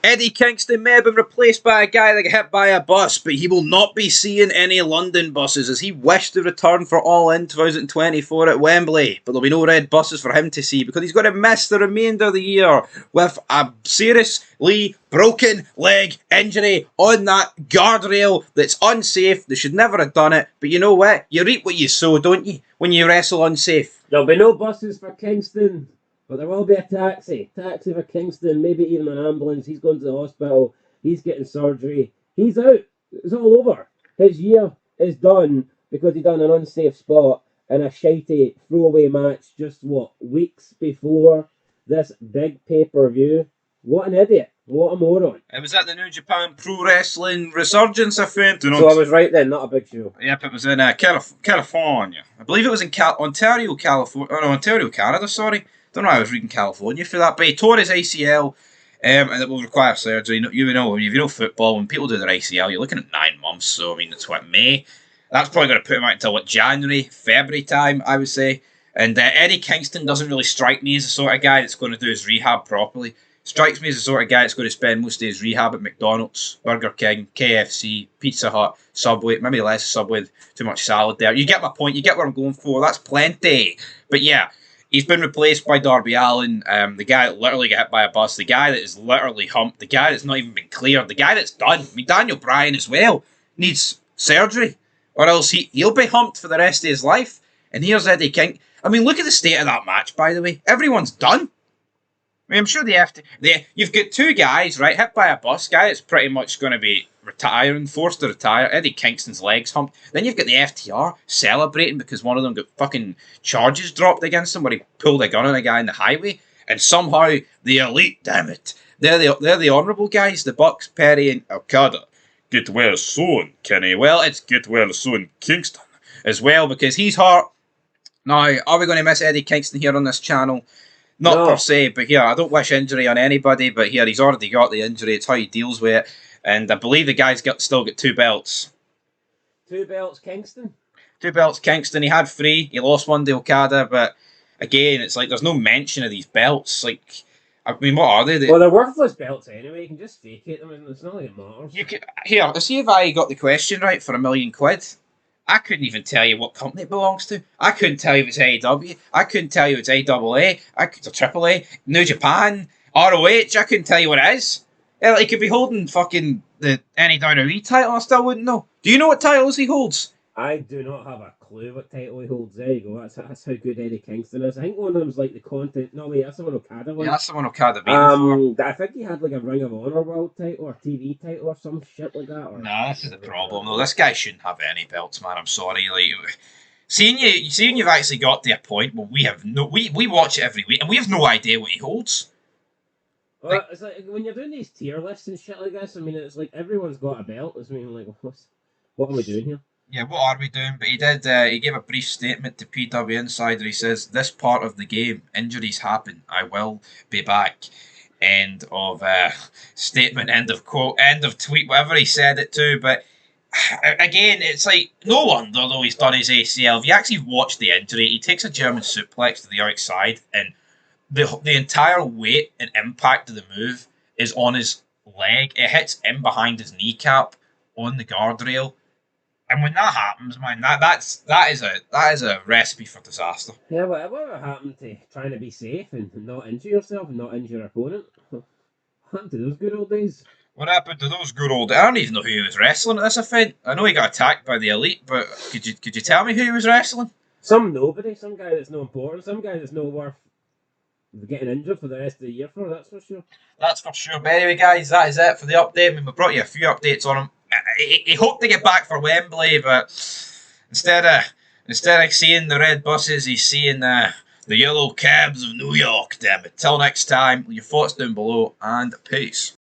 Eddie Kingston may have been replaced by a guy that got hit by a bus, but he will not be seeing any London buses as he wished to return for All In 2024 at Wembley. But there'll be no red buses for him to see because he's going to miss the remainder of the year with a seriously broken leg injury on that guardrail that's unsafe. They should never have done it. But you know what? You reap what you sow, don't you? When you wrestle unsafe. There'll be no buses for Kingston. But there will be a taxi. Taxi for Kingston, maybe even an ambulance. He's going to the hospital. He's getting surgery. He's out. It's all over. His year is done because he done an unsafe spot in a shitey throwaway match just, weeks before this big pay-per-view. What an idiot. What a moron. It was at the New Japan Pro Wrestling Resurgence event. So I was right then, not a big show. Yep, it was in California. I believe it was in Ontario, California. Oh, no, Ontario, Canada, sorry. Don't know why I was reading California for that. But he tore his ACL, and it will require surgery. You know, if you know football, when people do their ACL, you're looking at 9 months. So, I mean, it's what, May? That's probably going to put him out until, January, February time, I would say. And Eddie Kingston doesn't really strike me as the sort of guy that's going to do his rehab properly. Strikes me as the sort of guy that's going to spend most of his rehab at McDonald's, Burger King, KFC, Pizza Hut, Subway, maybe less Subway, too much salad there. You get my point, you get what I'm going for, that's plenty. But yeah, he's been replaced by Darby Allin, the guy that literally got hit by a bus, the guy that is literally humped, the guy that's not even been cleared, the guy that's done. I mean, Daniel Bryan as well needs surgery, or else he'll be humped for the rest of his life. And here's Eddie King. I mean, look at the state of that match, by the way. Everyone's done. I mean, I'm sure they have to. You've got two guys, right, hit by a bus. Guy that's pretty much going to be retiring, forced to retire. Eddie Kingston's legs humped. Then you've got the FTR celebrating because one of them got fucking charges dropped against him where he pulled a gun on a guy on the highway. And somehow the Elite, damn it, they're the honourable guys, the Bucks, Perry, and Okada. Get well soon, Kenny. Well, it's get well soon, Kingston, as well because he's hurt. Now, are we going to miss Eddie Kingston here on this channel? Not per se, but here, I don't wish injury on anybody, but here, he's already got the injury. It's how he deals with it. And I believe the guy's still got 2 belts. 2 belts, Kingston? 2 belts, Kingston. He had 3. He lost one to Okada, but again, it's like there's no mention of these belts. Like, I mean, what are they? Well, they're worthless belts anyway. You can just fake it. I mean, it's not like it matters. Here, see if I got the question right for £1,000,000. I couldn't even tell you what company it belongs to. I couldn't tell you if it's AEW. I couldn't tell you if it's AAA. It's a AAA. New Japan. ROH. I couldn't tell you what it is. He could be holding fucking the NWE title. I still wouldn't know. Do you know what titles he holds? I do not have a clue what title he holds. There you go. That's how good Eddie Kingston is. I think one of them's like the content. No, wait, that's the one Okada one. Yeah, that's the one Okada beat before. I think he had like a Ring of Honor world title or TV title or some shit like that. Nah, this is the problem. No, this guy shouldn't have any belts, man. I'm sorry. Like, seeing you've actually got to a point where we watch it every week and we have no idea what he holds. Well, it's like when you're doing these tier lists and shit like this. I mean, it's like everyone's got a belt. I mean, like, what are we doing here? Yeah, what are we doing? But he did. He gave a brief statement to PW Insider. He says, "This part of the game, injuries happen. I will be back." End of statement. End of quote. End of tweet. Whatever he said it to. But again, it's like no wonder though he's done his ACL. If you actually watch the injury, he takes a German suplex to the outside, and the entire weight and impact of the move is on his leg. It hits in behind his kneecap on the guardrail. And when that happens, man, that is a recipe for disaster. Yeah, whatever happened to trying to be safe and not injure yourself and not injure your opponent? What happened to those good old days? What happened to those good old? I don't even know who he was wrestling at this event. I know he got attacked by the Elite, but could you tell me who he was wrestling? Some nobody, some guy that's no important, some guy that's no worth getting injured for the rest of the year for. That's for sure. That's for sure. But anyway, guys, that is it for the update. I mean, we brought you a few updates on him. He hoped to get back for Wembley, but instead of seeing the red buses, he's seeing the yellow cabs of New York. Damn it! Till next time, your thoughts down below, and peace.